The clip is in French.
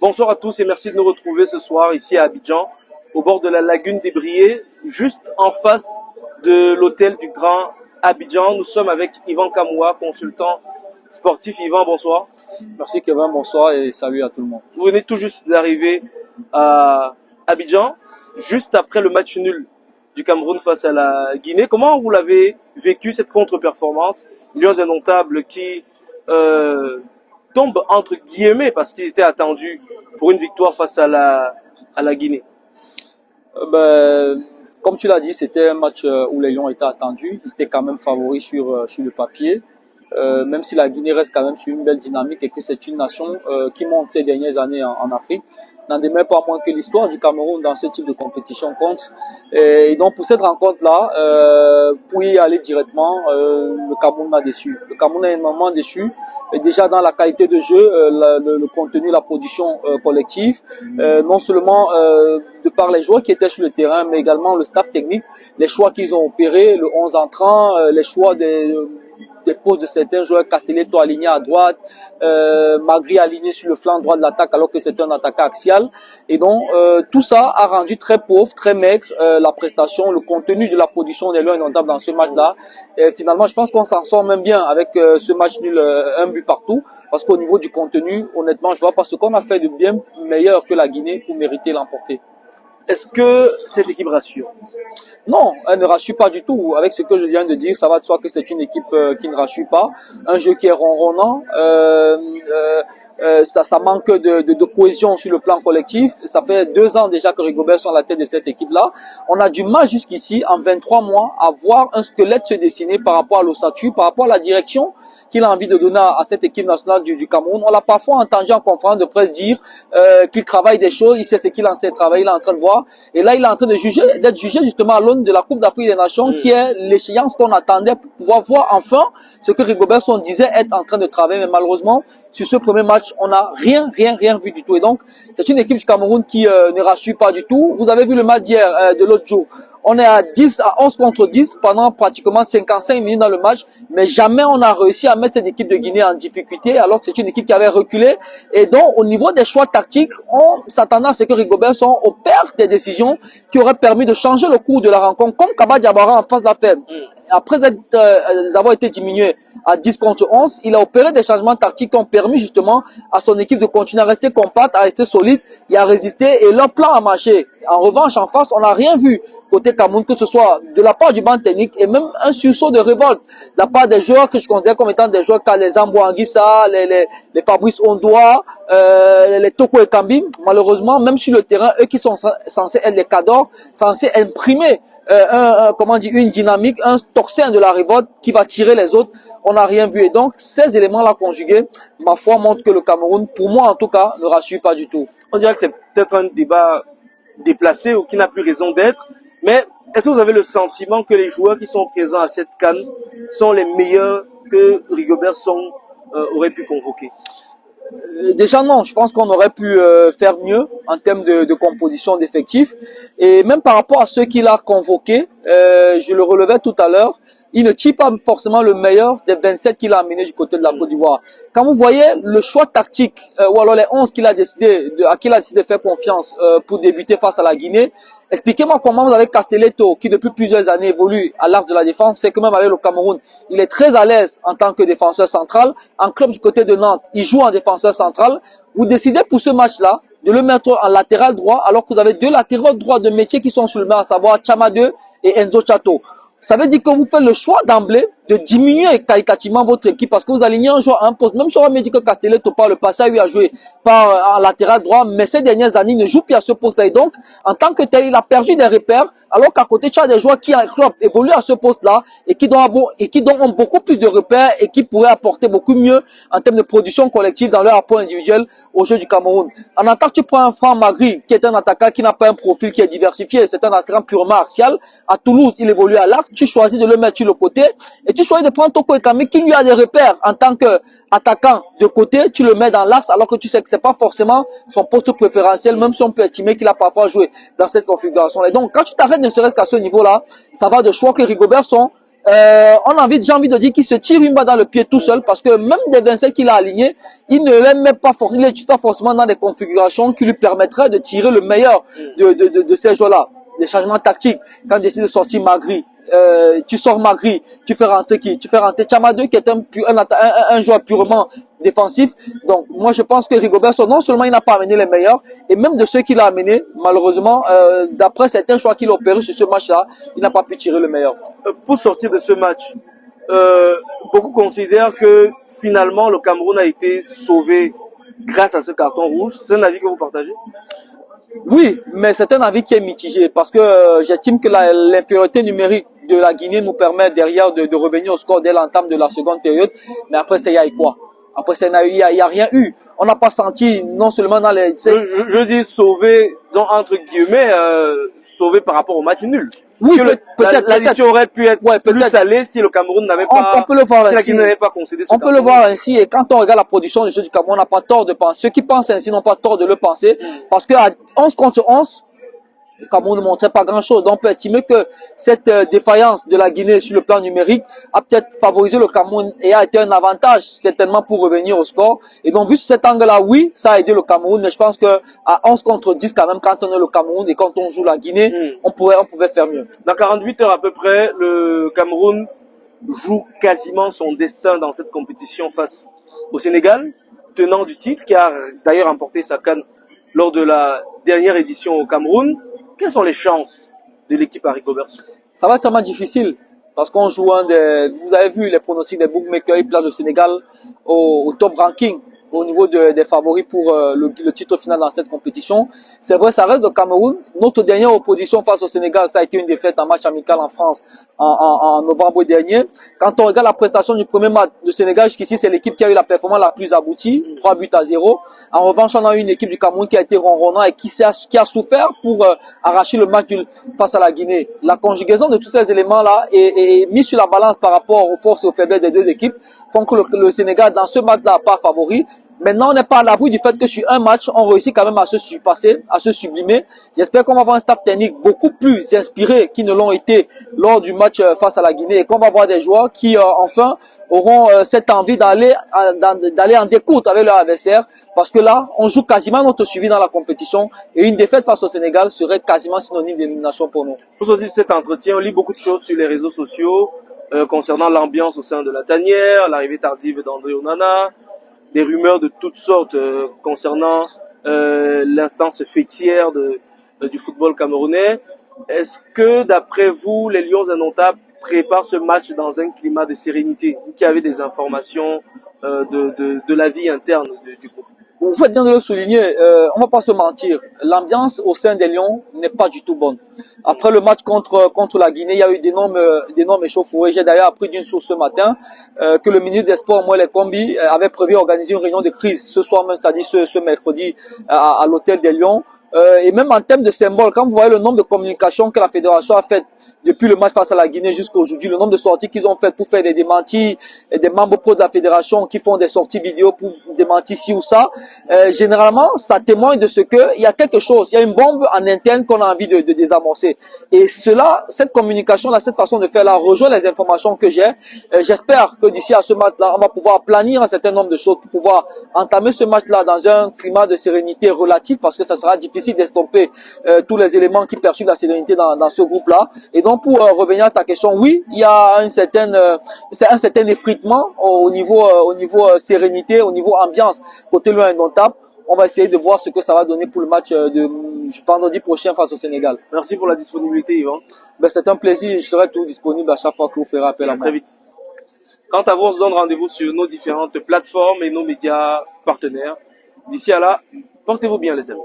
Bonsoir à tous et merci de nous retrouver ce soir ici à Abidjan, au bord de la lagune des Briers, juste en face de l'hôtel du Grand Abidjan. Nous sommes avec Yvan Kamoua, consultant sportif. Yvan, bonsoir. Merci Kevin, bonsoir et salut à tout le monde. Vous venez tout juste d'arriver à Abidjan, juste après le match nul du Cameroun face à la Guinée. Comment vous l'avez vécu, cette contre-performance? Lions indomptables qui tombe entre guillemets parce qu'ils étaient attendus pour une victoire face à la Guinée. Comme tu l'as dit, c'était un match où les Lions étaient attendus. Ils étaient quand même favoris sur le papier. Même si la Guinée reste quand même sur une belle dynamique et que c'est une nation qui monte ces dernières années en Afrique. N'en demeure pas moins que l'histoire du Cameroun dans ce type de compétition compte. Et donc pour cette rencontre-là, pour y aller directement, le Cameroun m'a déçu. Le Cameroun est énormément déçu. Et déjà dans la qualité de jeu, le contenu, la production collective, non seulement de par les joueurs qui étaient sur le terrain, mais également le staff technique, les choix qu'ils ont opérés, le 11 entrant, les choix des postes de certains joueurs, Castelletto aligné à droite, Magri aligné sur le flanc droit de l'attaque alors que c'est un attaquant axial. Et donc tout ça a rendu très pauvre, très maigre la prestation, le contenu de la production des Lions indomptables dans ce match-là. Et finalement, je pense qu'on s'en sort même bien avec ce match nul, un but partout, parce qu'au niveau du contenu, honnêtement, je vois pas ce qu'on a fait de bien meilleur que la Guinée pour mériter l'emporter. Est-ce que cette équipe rassure? Non, elle ne rassure pas du tout. Avec ce que je viens de dire, ça va de soi que c'est une équipe qui ne rassure pas. Un jeu qui est ronronnant. Ça manque de cohésion sur le plan collectif. Ça fait 2 ans déjà que Rigobert sont à la tête de cette équipe-là. On a du mal jusqu'ici, en 23 mois, à voir un squelette se dessiner par rapport à l'ossature, par rapport à la direction qu'il a envie de donner à cette équipe nationale du Cameroun. On l'a parfois entendu en conférence de presse dire qu'il travaille des choses, il sait ce qu'il est en train de travailler, il est en train de voir. Et là, il est en train d'être jugé justement à l'aune de la Coupe d'Afrique des Nations, qui est l'échéance qu'on attendait pour pouvoir voir enfin ce que Rigobert disait être en train de travailler. Mais malheureusement, sur ce premier match, on n'a rien vu du tout. Et donc, c'est une équipe du Cameroun qui ne rassure pas du tout. Vous avez vu le match d'hier, de l'autre jour. On est à 11 contre 10 pendant pratiquement 55 minutes dans le match, mais jamais on a réussi à mettre cette équipe de Guinée en difficulté, alors que c'est une équipe qui avait reculé. Et donc, au niveau des choix tactiques, on s'attendait à ce que Rigobert opère des décisions qui auraient permis de changer le cours de la rencontre, comme Kaba Diabara en face de la ferme. Après avoir été diminué à 10 contre 11, il a opéré des changements tactiques qui ont permis justement à son équipe de continuer à rester compacte, à rester solide et à résister. Et leur plan a marché. En revanche, en face, on n'a rien vu côté Cameroun, que ce soit de la part du banc technique et même un sursaut de révolte de la part des joueurs que je considère comme étant des joueurs comme les Zambo Anguissa, les Fabrice Ondoa, les Toko et Kambim. Malheureusement, même sur le terrain, eux qui sont censés être les cadors, censés imprimer une dynamique, un tocsin de la révolte qui va tirer les autres. On n'a rien vu. Et donc, ces éléments-là conjugués, ma foi, montrent que le Cameroun, pour moi en tout cas, ne rassure pas du tout. On dirait que c'est peut-être un débat déplacé ou qui n'a plus raison d'être. Mais est-ce que vous avez le sentiment que les joueurs qui sont présents à cette CAN sont les meilleurs que Rigobert aurait pu convoquer? Déjà non, je pense qu'on aurait pu faire mieux en termes de composition d'effectifs. Et même par rapport à ceux qu'il a convoqués, je le relevais tout à l'heure, il ne tire pas forcément le meilleur des 27 qu'il a amené du côté de la Côte d'Ivoire. Quand vous voyez le choix tactique, ou alors les 11 à qui il a décidé de faire confiance pour débuter face à la Guinée, expliquez-moi comment vous avez Castelletto, qui depuis plusieurs années évolue à l'axe de la défense, c'est que même avec le Cameroun, il est très à l'aise en tant que défenseur central. En club du côté de Nantes, il joue en défenseur central. Vous décidez pour ce match-là de le mettre en latéral droit, alors que vous avez 2 latéraux droits de métier qui sont sur le banc, à savoir Chama 2 et Enzo Chato. Ça veut dire que vous faites le choix d'emblée de diminuer qualitativement votre équipe parce que vous alignez un joueur à un poste. Même si on m'a dit que Castelletto par le passé a joué en latéral droit, mais ces dernières années, il ne joue plus à ce poste-là. Et donc, en tant que tel, il a perdu des repères, alors qu'à côté, tu as des joueurs qui en club évoluent à ce poste-là et qui ont beaucoup plus de repères et qui pourraient apporter beaucoup mieux en termes de production collective dans leur apport individuel au jeu du Cameroun. En attaque, tu prends un Franck Magri, qui est un attaquant qui n'a pas un profil qui est diversifié. C'est un attaquant purement axial. À Toulouse, il évolue à l'axe. Tu choisis de le mettre sur le côté et tu choisis de prendre Toko Ekambi qui lui a des repères en tant que attaquant de côté, tu le mets dans l'axe alors que tu sais que c'est pas forcément son poste préférentiel, même si on peut estimer qu'il a parfois joué dans cette configuration. Et donc, quand tu t'arrêtes ne serait-ce qu'à ce niveau-là, ça va de choix que Rigobert j'ai envie de dire qu'il se tire une balle dans le pied tout seul parce que même des 27 qu'il a alignés, il ne les met pas forcément, il n'utilise pas forcément dans des configurations qui lui permettraient de tirer le meilleur de ces joueurs-là. Les changements tactiques, quand il décide de sortir Magri, tu sors Magri, tu fais rentrer qui? Tu fais rentrer Chamadou qui est un joueur purement défensif. Donc moi je pense que Rigobert Song, non seulement il n'a pas amené les meilleurs, et même de ceux qu'il a amenés, malheureusement, d'après certains choix qu'il a opérés sur ce match-là, il n'a pas pu tirer le meilleur. Pour sortir de ce match, beaucoup considèrent que finalement le Cameroun a été sauvé grâce à ce carton rouge. C'est un avis que vous partagez? Oui, mais c'est un avis qui est mitigé parce que j'estime que l'infériorité numérique de la Guinée nous permet derrière de revenir au score dès l'entame de la seconde période. Mais après, il y a eu quoi? Après, il y a rien eu. On n'a pas senti, non seulement dans les... Je dis sauvé, disons, entre guillemets, sauvé par rapport au match nul. Oui, peut-être. L'addition aurait pu être plus salée si le Cameroun n'avait pas... On peut le voir si la ainsi. Guinée n'avait pas concédé ce On peut le voir ainsi. Et quand on regarde la production du jeu du Cameroun, on n'a pas tort de penser. Ceux qui pensent ainsi n'ont pas tort de le penser. Parce qu'à 11 contre 11, le Cameroun ne montrait pas grand-chose. Donc on peut estimer que cette défaillance de la Guinée sur le plan numérique a peut-être favorisé le Cameroun et a été un avantage certainement pour revenir au score. Et donc vu sur cet angle-là, oui, ça a aidé le Cameroun. Mais je pense que à 11 contre 10 quand même, quand on est le Cameroun et quand on joue la Guinée, on pouvait faire mieux. Dans 48 heures à peu près, le Cameroun joue quasiment son destin dans cette compétition face au Sénégal, tenant du titre, qui a d'ailleurs remporté sa CAN lors de la dernière édition au Cameroun. Quelles sont les chances de l'équipe à Rigobert Song? Ça va être tellement difficile parce qu'on joue vous avez vu les pronostics des bookmakers, ils placent le Sénégal au top ranking au niveau des favoris pour le titre final dans cette compétition. C'est vrai, ça reste le Cameroun. Notre dernière opposition face au Sénégal, ça a été une défaite en match amical en France en novembre dernier. Quand on regarde la prestation du premier match, le Sénégal jusqu'ici, c'est l'équipe qui a eu la performance la plus aboutie, 3-0. En revanche, on a eu une équipe du Cameroun qui a été ronronnant et qui a souffert pour arracher le match face à la Guinée. La conjugaison de tous ces éléments-là est mise sur la balance par rapport aux forces et aux faiblesses des deux équipes, font que le Sénégal, dans ce match-là, n'a pas favori. Maintenant, on n'est pas à l'abri du fait que sur un match, on réussit quand même à se surpasser, à se sublimer. J'espère qu'on va avoir un staff technique beaucoup plus inspiré qu'ils ne l'ont été lors du match face à la Guinée et qu'on va avoir des joueurs qui, enfin, auront cette envie d'aller en découte avec leur adversaire parce que là, on joue quasiment notre suivi dans la compétition et une défaite face au Sénégal serait quasiment synonyme d'élimination pour nous. Pour sortir de cet entretien, on lit beaucoup de choses sur les réseaux sociaux concernant l'ambiance au sein de la tanière, l'arrivée tardive d'André Onana, des rumeurs de toutes sortes concernant l'instance fêtière du football camerounais. Est-ce que, d'après vous, les Lions indomptables préparent ce match dans un climat de sérénité? Vous qui avez des informations de la vie interne du groupe. Vous faites bien de le souligner, on va pas se mentir, l'ambiance au sein des Lions n'est pas du tout bonne. Après le match contre la Guinée, il y a eu d'énormes échauffourées. J'ai d'ailleurs appris d'une source ce matin que le ministre des Sports, Moël Kombi, avait prévu organiser une réunion de crise ce soir même, c'est-à-dire ce mercredi à l'hôtel des Lions. Et même en termes de symbole, quand vous voyez le nombre de communications que la fédération a faites depuis le match face à la Guinée jusqu'à aujourd'hui, le nombre de sorties qu'ils ont faites pour faire des démentis, et des membres pro de la fédération qui font des sorties vidéo pour démentir ci ou ça, généralement, ça témoigne de ce que il y a quelque chose, il y a une bombe en interne qu'on a envie de désamorcer. Et cette communication-là, cette façon de faire-là, rejoint les informations que j'ai. J'espère que d'ici à ce match-là, on va pouvoir planir un certain nombre de choses pour pouvoir entamer ce match-là dans un climat de sérénité relatif, parce que ça sera difficile d'estomper tous les éléments qui perturbent la sérénité dans ce groupe-là. Et donc, pour revenir à ta question, oui, il y a un certain effritement au niveau sérénité, au niveau ambiance côté loin indomptable. On va essayer de voir ce que ça va donner pour le match de vendredi prochain face au Sénégal. Merci pour la disponibilité, Yvan. C'est un plaisir, je serai toujours disponible à chaque fois que vous ferez appel à moi. Très vite. Quant à vous, on se donne rendez-vous sur nos différentes plateformes et nos médias partenaires. D'ici à là, portez-vous bien les amis.